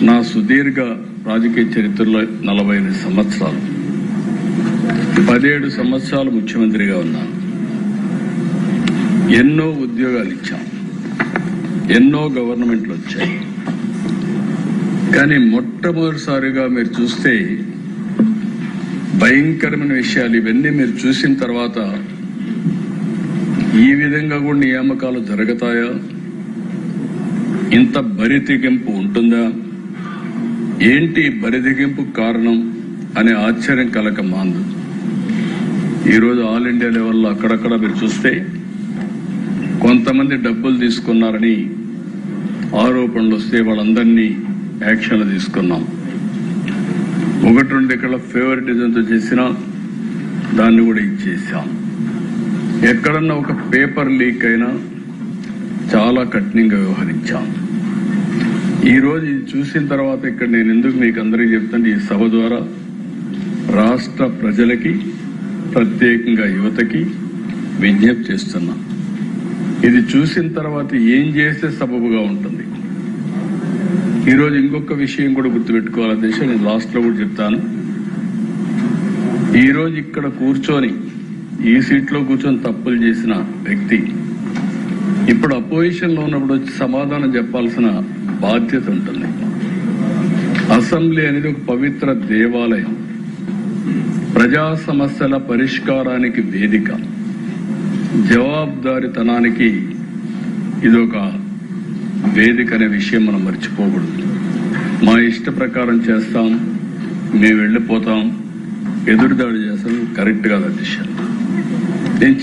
నా సుదీర్ఘ రాజకీయ చరిత్రలో 45 సంవత్సరాలు 17 సంవత్సరాలు ముఖ్యమంత్రిగా ఉన్నాను. ఎన్నో ఉద్యోగాలు ఇచ్చాం, ఎన్నో గవర్నమెంట్లు వచ్చాయి. కానీ మొట్టమొదటిసారిగా మీరు చూస్తే భయంకరమైన విషయాలు ఇవన్నీ మీరు చూసిన తర్వాత ఈ విధంగా కూడా నియామకాలు జరుగుతాయా, ఇంత బరితెగింపు ఉంటుందా, ఏంటి బరితెగింపు కారణం అనే ఆశ్చర్యం కలక మాందు. ఈరోజు ఆల్ ఇండియా లెవెల్లో అక్కడక్కడ మీరు చూస్తే కొంతమంది డబ్బులు తీసుకున్నారని ఆరోపణలు వస్తే వాళ్ళందరినీ యాక్షన్లు తీసుకున్నాం. 1-2 ఇక్కడ ఫేవరెటిజంతో చేసినా దాన్ని కూడా ఇచ్చేసాం. ఎక్కడన్నా ఒక పేపర్ లీక్ అయినా చాలా కఠినంగా వ్యవహరించాం. ఈరోజు ఇది చూసిన తర్వాత ఇక్కడ నేను ఎందుకు మీకు అందరికీ చెప్తాను, ఈ సభ ద్వారా రాష్ట్ర ప్రజలకి ప్రత్యేకంగా యువతకి విజ్ఞప్తి చేస్తున్నా. ఇది చూసిన తర్వాత ఏం చేస్తే సబబుగా ఉంటుంది. ఈరోజు ఇంకొక విషయం కూడా గుర్తుపెట్టుకోవాలి దేశ, నేను లాస్ట్ లో కూడా చెప్తాను. ఈరోజు ఇక్కడ కూర్చొని ఈ సీట్లో కూర్చొని తప్పులు చేసిన వ్యక్తి ఇప్పుడు అపోజిషన్ లో ఉన్నప్పుడు వచ్చి సమాధానం చెప్పాల్సిన బాధ్యత ఉంటుంది. అసెంబ్లీ అనేది ఒక పవిత్ర దేవాలయం, ప్రజా సమస్యల పరిష్కారానికి వేదిక, జవాబుదారీతనానికి ఇదొక వేదిక అనే విషయం మనం మర్చిపోకూడదు. మా ఇష్ట ప్రకారం చేస్తాం, మేము వెళ్ళిపోతాం, ఎదురుదాడి చేస్తాం, కరెక్ట్ కాదు అధ్యక్ష. నేను